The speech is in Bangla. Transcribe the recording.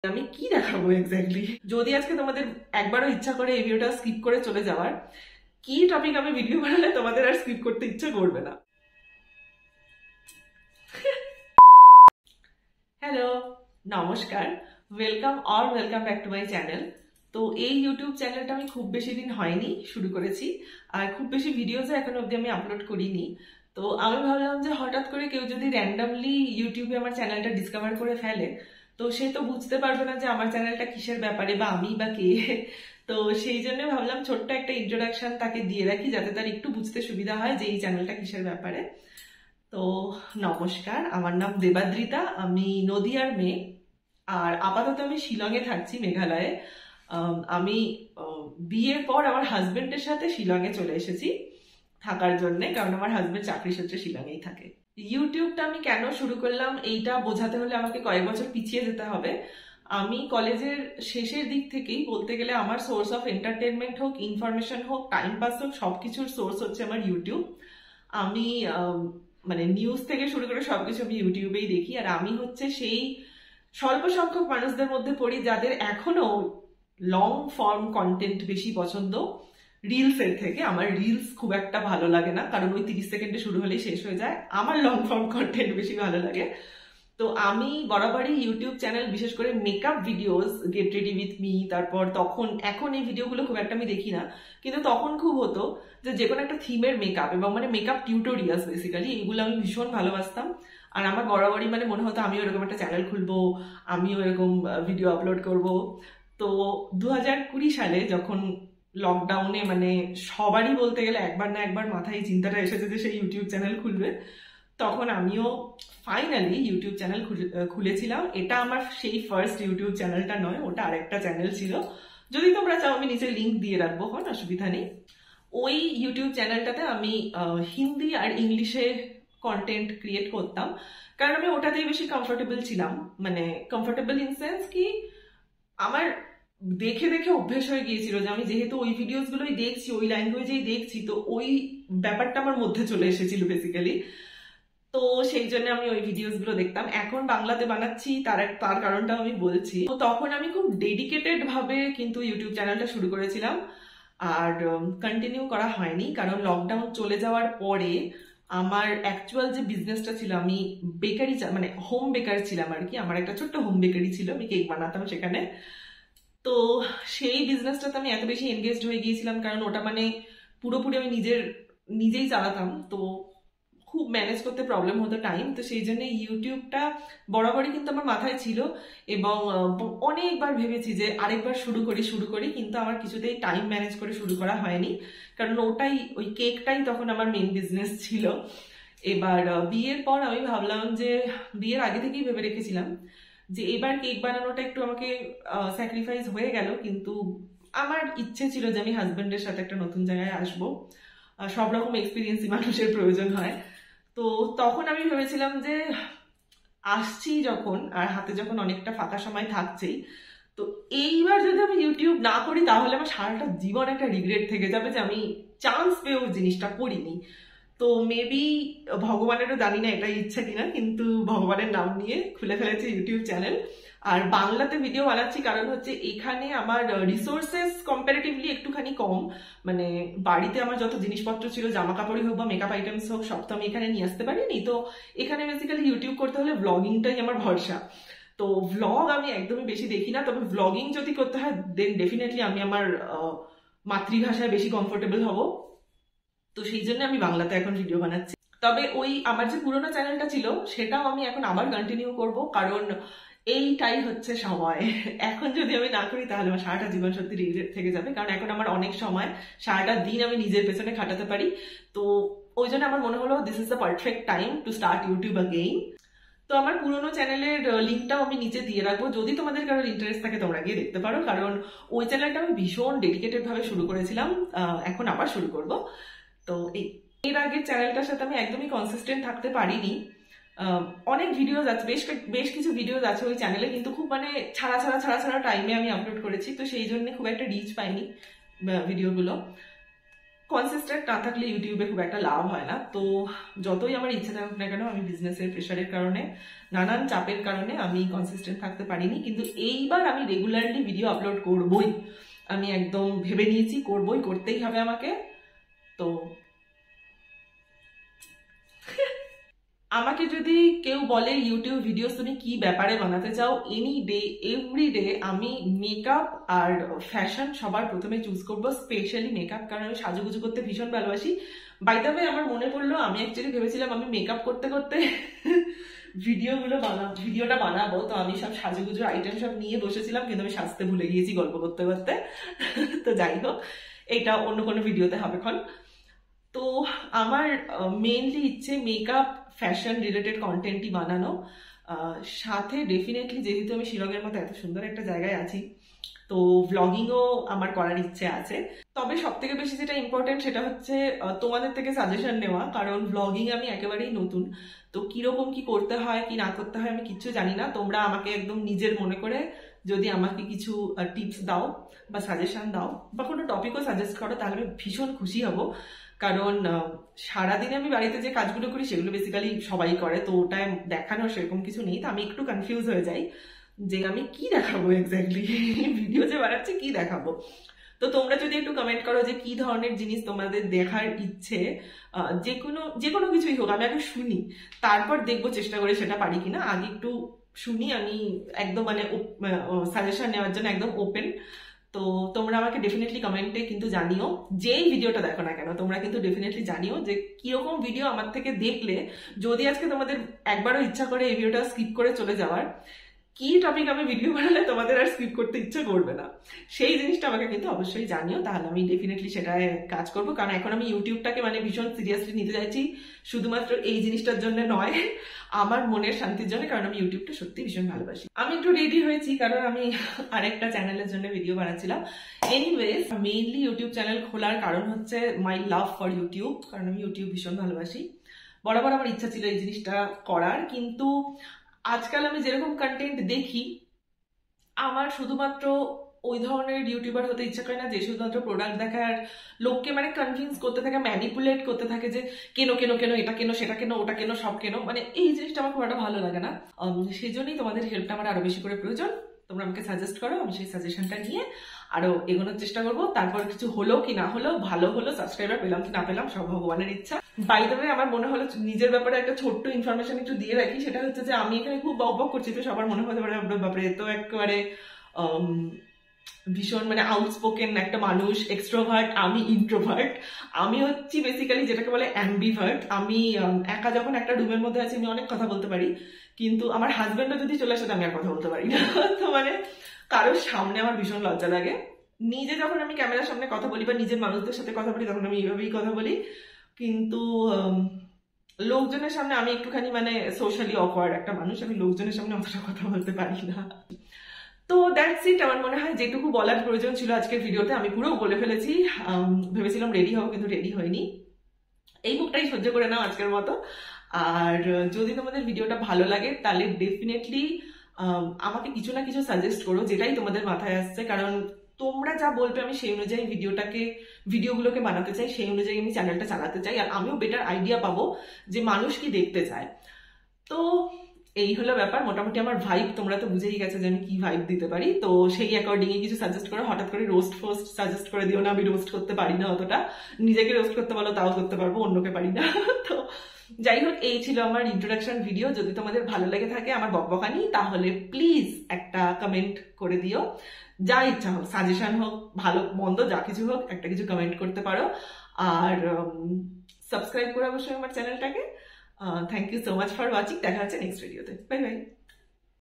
আমি কি দেখাবো এক্স্যাক্টলি। যদি আজকে তোমাদের একবারও ইচ্ছা করে এই ভিডিওটা স্কিপ করে চলে যাওয়ার, কি টপিক আমি ভিডিও বানালে তোমাদের আর স্কিপ করতে ইচ্ছা করবে না। হ্যালো, নমস্কার, welcome back to my channel. তো এই ইউটিউব চ্যানেলটা আমি খুব বেশি দিন হয়নি শুরু করেছি, আর খুব বেশি ভিডিওসও এখন অবধি আমি আপলোড করিনি। তো আমি ভাবলাম যে হঠাৎ করে কেউ যদি র্যান্ডামলি ইউটিউবে আমার চ্যানেলটা ডিসকভার করে ফেলে, তো সে তো বুঝতে পারবে না যে আমার চ্যানেলটা কিসের ব্যাপারে বা আমি বা কে। তো সেই জন্য ভাবলাম ছোট্ট একটা ইন্ট্রোডাকশন তাকে দিয়ে রাখি, যাতে তার একটু বুঝতে সুবিধা হয় যে এই চ্যানেলটা কিসের ব্যাপারে। তো নমস্কার, আমার নাম দেবাদ্রিতা, আমি নদিয়ার মেয়ে, আর আপাতত আমি শিলংয়ে থাকছি, মেঘালয়ে। আমি বিয়ের পর আমার হাজবেন্ডের সাথে শিলংয়ে চলে এসেছি থাকার জন্য, কারণ আমার হাজবেন্ড চাকরি সূত্রে শিলংয়েই থাকে। ইউটিউবটা আমি কেন শুরু করলাম এইটা বোঝাতে হলে আমাকে কয়েক বছর পিছিয়ে যেতে হবে। আমি কলেজের শেষের দিক থেকেই বলতে গেলে আমার সোর্স অফ এন্টারটেনমেন্ট হোক, ইনফরমেশন হোক, টাইম পাস হোক, সবকিছুর সোর্স হচ্ছে আমার ইউটিউব। আমি মানে নিউজ থেকে শুরু করে সবকিছু আমি ইউটিউবেই দেখি, আর আমি হচ্ছে সেই স্বল্প সংখ্যক মানুষদের মধ্যে পড়ি যাদের এখনো লং ফর্ম কন্টেন্ট বেশি পছন্দ রিলস এর থেকে। আমার রিলস খুব একটা ভালো লাগে না, কারণ ওই 30 সেকেন্ডে শুরু হলেই শেষ হয়ে যায়। আমার লং ফর্ম কন্টেন্ট বেশি ভালো লাগে। তো আমি বরাবরই ইউটিউব চ্যানেল, বিশেষ করে makeup videos, get ready with me, তারপর এখন এই ভিডিওগুলো খুব একটা আমি দেখি না, কিন্তু তখন খুব হতো যে কোনো একটা থিমের মেকআপ এবং মানে মেকআপ টিউটোরিয়ালস বেসিক্যালি, এগুলো আমি ভীষণ ভালোবাসতাম। আর আমার বরাবরই মানে মনে হতো আমিও এরকম একটা চ্যানেল খুলবো, আমিও এরকম ভিডিও আপলোড করব। তো 2020 সালে যখন লকডাউনে মানে সবারই বলতে গেলে একবার না একবার মাথায় চিন্তাটা এসেছে যে সেই ইউটিউব চ্যানেল খুলবে, তখন আমিও ফাইনালি ইউটিউব চ্যানেল খুলেছিলাম। এটা আমার সেই ফার্স্ট ইউটিউব চ্যানেলটা নয়, ওটা আরেকটা চ্যানেল ছিল। যদি তোমরা চাও আমি নিচে লিঙ্ক দিয়ে রাখবো, অসুবিধা নেই। ওই ইউটিউব চ্যানেলটাতে আমি হিন্দি আর ইংলিশে কন্টেন্ট ক্রিয়েট করতাম, কারণ আমি ওটাতেই বেশি কমফোর্টেবল ছিলাম। মানে কমফোর্টেবল ইন সেন্স কি, আমার দেখে দেখে অভ্যেস হয়ে গিয়েছিল যে আমি যেহেতু ওই ভিডিওস গুলোই দেখছি, ওই ল্যাঙ্গুয়েজেই দেখছি, তো ওই ব্যাপারটা আমার মধ্যে চলে এসেছিল বেসিক্যালি। তো সেই জন্য আমি ওই ভিডিওস গুলো দেখতাম। এখন বাংলাতে বানাচ্ছি, তার কারণটা আমি বলছি। তো তখন আমি খুব ডেডিকেটেড ভাবে কিন্তু ইউটিউব চ্যানেলটা শুরু করেছিলাম, আর কন্টিনিউ করা হয়নি, কারণ লকডাউন চলে যাওয়ার পরে আমার অ্যাকচুয়াল যে বিজনেসটা ছিল, আমি বেকারি মানে হোম বেকার ছিলাম আর কি। আমার একটা ছোট্ট হোম বেকারি ছিল, আমি কেক বানাতাম সেখানে। তো সেই বিজনেসটাতে আমি এত বেশি এনগেজড হয়ে গিয়েছিলাম, কারণ ওটা মানে পুরোপুরি আমি নিজেই চালাতাম, তো খুব ম্যানেজ করতে প্রবলেম হতো টাইম। তো সেই জন্য ইউটিউবটা বরাবরই কিন্তু আমার মাথায় ছিল, এবং অনেকবার ভেবেছি যে আরেকবার শুরু করি, কিন্তু আমার কিছুতেই টাইম ম্যানেজ করে শুরু করা হয়নি, কারণ ওই কেকটাই তখন আমার মেন বিজনেস ছিল। এবার বিয়ের পর আমি ভাবলাম যে, বিয়ের আগে থেকেই ভেবে রেখেছিলাম যে এবার কেক বানানোটা একটু আমাকে স্যাক্রিফাইস হয়ে গেল, কিন্তু আমার ইচ্ছে ছিল যে আমি হাজবেন্ডের সাথে একটা নতুন জায়গায় আসবো। সব রকম এক্সপিরিয়েন্সই মানুষের প্রয়োজন হয়। তো তখন আমি ভেবেছিলাম যে আসছি যখন, আর হাতে যখন অনেকটা ফাঁকা সময় থাকছেই, তো এইবার যদি আমি ইউটিউব না করি তাহলে আমার সারাটা জীবন একটা রিগ্রেট থেকে যাবে যে আমি চান্স পেয়েও জিনিসটা করিনি। তো মেবি ভগবানেরও জানি না এটাই ইচ্ছা কিনা, কিন্তু ভগবানের নাম নিয়ে খুলে ফেলেছে ইউটিউব চ্যানেল। আর বাংলাতে ভিডিও বানাচ্ছি কারণ হচ্ছে এখানে আমার রিসোর্সেস কম্পারেটিভলি একটুখানি কম। মানে বাড়িতে আমার যত জিনিসপত্র ছিল, জামা কাপড়ই হোক বা মেকআপ আইটেমস হোক, সব তো আমি এখানে নিয়ে আসতে পারিনি। তো এখানে বেসিক্যালি ইউটিউব করতে হলে ব্লগিংটাই আমার ভরসা। তো ভ্লগ আমি একদমই বেশি দেখি না, তবে ভ্লগিং যদি করতে হয় দেন ডেফিনেটলি আমি আমার মাতৃভাষায় বেশি কমফোর্টেবল হব। তো সেই জন্য আমি বাংলাতে এখন ভিডিও বানাচ্ছি। তবে ওই আমার যে পুরোনো চ্যানেলটা ছিল সেটাও আমি এখন আবার কন্টিনিউ করব, কারণ এইটাই হচ্ছে সময়। এখন যদি আমি না করি তাহলে আমার সারাটা জীবন সত্যি রিগ্রেট থেকে যাবে, কারণ এখন আমার অনেক সময়, সারাটা দিন আমি নিজের পেছনে খাটাতে পারি। তো ওই জন্য আমার মনে হলো this is the perfect time to start YouTube again. তো আমার পুরোনো চ্যানেলের লিঙ্কটাও আমি নিচে দিয়ে রাখবো, যদি তোমাদের কারোর ইন্টারেস্ট থাকে তোমরা গিয়ে দেখতে পারো, কারণ ওই চ্যানেলটা আমি ভীষণ ডেডিকেটেড ভাবে শুরু করেছিলাম, এখন আবার শুরু করব। তো এর আগে চ্যানেলটার সাথে আমি একদমই কনসিস্টেন্ট থাকতে পারিনি। অনেক ভিডিওজ আছে, বেশ কিছু ভিডিওজ আছে ওই চ্যানেলে, কিন্তু খুব মানে ছাড়া টাইমে আমি আপলোড করেছি, তো সেই জন্য খুব একটা রিচ পাইনি ভিডিওগুলো। কনসিস্টেন্ট না থাকলে ইউটিউবে খুব একটা লাভ হয় না। তো যতই আমার ইচ্ছা থাকুক না কেন, আমি বিজনেসের প্রেশারের কারণে, নানান চাপের কারণে আমি কনসিস্টেন্ট থাকতে পারিনি। কিন্তু এইবার আমি রেগুলারলি ভিডিও আপলোড করবই, আমি একদম ভেবে নিয়েছি, করবই, করতেই হবে আমাকে। তো আমাকে যদি কেউ বলে ইউটিউব ভিডিওস তুমি কি ব্যাপারে বানাতে চাও, এনি ডে এভরি ডে আমি মেকআপ আর ফ্যাশন সবার প্রথমে চুজ করবো, স্পেশালি মেকআপ, কারণ আমি সাজুগুজু করতে ভীষণ ভালোবাসি। বাই দ্য ওয়ে, আমার মনে পড়লো আমি অ্যাকচুয়ালি ভেবেছিলাম আমি মেকআপ করতে করতে ভিডিওটা বানাবো। তো আমি সব সাজুগুজু আইটেম সব নিয়ে বসেছিলাম, কিন্তু আমি সাজতে ভুলে গিয়েছি গল্প করতে করতে। তো যাই হোক, এটা অন্য কোনো ভিডিওতে হবে এখন। তো আমার মেইনলি ইচ্ছে মেকআপ ফ্যাশন রিলেটেড কন্টেন্টই বানানো। সাথে ডেফিনেটলি যেহেতু আমি শিলংয়ের মতো এত সুন্দর একটা জায়গায় আছি, তো ভ্লগিংও আমার করার ইচ্ছে আছে। তবে সব থেকে বেশি যেটা ইম্পর্টেন্ট সেটা হচ্ছে তোমাদের থেকে সাজেশন নেওয়া, কারণ ভ্লগিং আমি একেবারেই নতুন। তো কিরকম কি করতে হয় কি না করতে হয় আমি কিচ্ছু জানি না। তোমরা আমাকে একদম নিজের মনে করে যদি আমাকে কিছু টিপস দাও বা সাজেশন দাও বা কোনো টপিকও সাজেস্ট করো, তাহলে আমি ভীষণ খুশি হব। কারণ সারাদিনে আমি বাড়িতে যে কাজগুলো করি সেগুলো বেসিক্যালি সবাই করে, তো ওটায় দেখানোর সেরকম কিছু নেই। তো আমি একটু কনফিউজ হয়ে যাই যে আমি কি দেখাবো এক্স্যাক্টলি, ভিডিও যে বানাচ্ছি কি দেখাবো। তো তোমরা যদি একটু কমেন্ট করো যে কি ধরনের জিনিস তোমাদের দেখার ইচ্ছে, যে কোনো কিছুই হোক, আমি আগে শুনি, তারপর দেখবো চেষ্টা করে সেটা পারি কিনা। আগে একটু শুনি, আমি একদম মানে সাজেশন নেওয়ার জন্য একদম ওপেন। তো তোমরা আমাকে ডেফিনেটলি কমেন্টে কিন্তু জানিও, যেই ভিডিওটা দেখো না কেন তোমরা কিন্তু ডেফিনেটলি জানিও যে কিরকম ভিডিও আমার থেকে দেখলে, যদি আজকে তোমাদের একবারও ইচ্ছা করে এই ভিডিওটা স্কিপ করে চলে যাওয়ার, কি টপিক আমি ভিডিও বানালে তোমাদের আর স্কিপ করতে ইচ্ছা করবে না, সেই জিনিসটা আমাকে কিন্তু অবশ্যই জানিও। তাহলে আমি ডেফিনেটলি সেটায় কাজ করবো। কারণ এখন আমি ইউটিউবটাকে মানে ভীষণ সিরিয়াসলি নিতে চাইছি, শুধুমাত্র এই জিনিসটার জন্য নয়, আমার মনের শান্তির জন্য, কারণ আমি ইউটিউবটা সত্যি ভীষণ ভালোবাসি। আমি একটু রেডি হয়েছি কারণ আমি আরেকটা চ্যানেলের জন্য ভিডিও বানাচ্ছিলাম। এনিওয়েজ, মেইনলি ইউটিউব চ্যানেল খোলার কারণ হচ্ছে মাই লাভ ফর ইউটিউব, কারণ আমি ইউটিউব ভীষণ ভালোবাসি। বরাবর আমার ইচ্ছা ছিল এই জিনিসটা করার, কিন্তু আজকাল আমি যেরকম কন্টেন্ট দেখি, আমার শুধুমাত্র ওই ধরনের ইউটিউবার হতে ইচ্ছা করে না যে শুধুমাত্র প্রোডাক্ট দেখার, লোককে মানে কনভিন্স করতে থাকে, ম্যানিপুলেট করতে থাকে যে কেন কেন কেন, এটা কেন, সেটা কেন, ওটা কেন, সব কেন, মানে এই জিনিসটা আমার খুব একটা ভালো লাগে না। সেই জন্যই তোমাদের হেল্পটা আমার আরো বেশি করে প্রয়োজন। তোমরা আমাকে সাজেস্ট করো, আমি সেই সাজেশনটা নিয়ে আরো এগোনোর চেষ্টা করবো। তারপর কিছু হলো কি না হলো, ভালো হলো, সাবস্ক্রাইবার পেলাম কি না পেলাম, সব ভগবানের ইচ্ছা। বাই দ্য ওয়ে, আমার মনে হলো নিজের ব্যাপারে একটা ছোট্ট ইনফরমেশন একটু দিয়ে রাখি। সেটা হচ্ছে যে আমি এখানে খুব বক বক করছি, তো সবার মনে হতে পারে ব্যাপারে তো একেবারে ভীষণ মানে আউটস্পোকেন একটা মানুষ, এক্সট্রোভার্ট, আমি ইন্ট্রোভার্ট। আমি হচ্ছি বেসিক্যালি যেটাকে বলে অ্যাম্বিভার্ট। আমি একা যখন একটা রুমের মধ্যে আছি আমি অনেক কথা বলতে পারি, কিন্তু আমার হাজবেন্ডও যদি চলে আসে আমি আর কথা বলতে পারি না। তো মানে কারোর সামনে আমার ভীষণ লজ্জা লাগে। নিজে যখন আমি ক্যামেরার সামনে কথা বলি বা নিজের মানুষদের সাথে কথা বলি তখন আমি এইভাবেই কথা বলি, কিন্তু লোকজনের সামনে আমি একটুখানি মানে সোশ্যালি অকওয়ার্ড একটা মানুষ, আমি লোকজনের সামনে অতটা কথা বলতে পারি না। তো দ্যাটস ইট। আমার মনে হয় যেটুকু বলার প্রয়োজন ছিল আজকের ভিডিওতে আমি পুরো বলে ফেলেছি। ভেবেছিলাম রেডি হবো, কিন্তু রেডি হয়নি। এই মুখটাই সহ্য করে নাও আজকের মতো। আর যদি তোমাদের ভিডিওটা ভালো লাগে তাহলে ডেফিনেটলি আমাকে কিছু না কিছু সাজেস্ট করো, যেটাই তোমাদের মাথায় আসছে। কারণ তোমরা যা বলবে আমি সেই অনুযায়ী ভিডিওগুলোকে বানাতে চাই, সেই অনুযায়ী আমি চ্যানেলটা চালাতে চাই, আর আমিও বেটার আইডিয়া পাবো যে মানুষ কি দেখতে চায়। তো এই হলো ব্যাপার। মোটামুটি আমার ভাইব তোমরা তো বুঝেই গেছে যে আমি কি ভাইব দিতে পারি। তো সেই অ্যাকর্ডিংয়ে কিছু সাজেস্ট করো। হঠাৎ করে রোস্ট ফোস্ট সাজেস্ট করে দিও না, আমি রোস্ট করতে পারি না অতটা। নিজেকে রোস্ট করতে বলো তাও করতে পারবো, অন্যকে পারি না। তো যাই হোক, এই ছিল আমার ইন্ট্রোডাকশন ভিডিও। যদি তোমাদের ভালো লেগে থাকে আমার বকবকানি, তাহলে প্লিজ একটা কমেন্ট করে দিও। যা ইচ্ছা হোক, সাজেশন হোক, ভালো মন্দ যা কিছু হোক, একটা কিছু কমেন্ট করতে পারো। আর সাবস্ক্রাইব করে অবশ্যই আমার চ্যানেলটাকে। Thank you so much for watching. দেখা হচ্ছে নেক্সট ভিডিওতে। Bye by.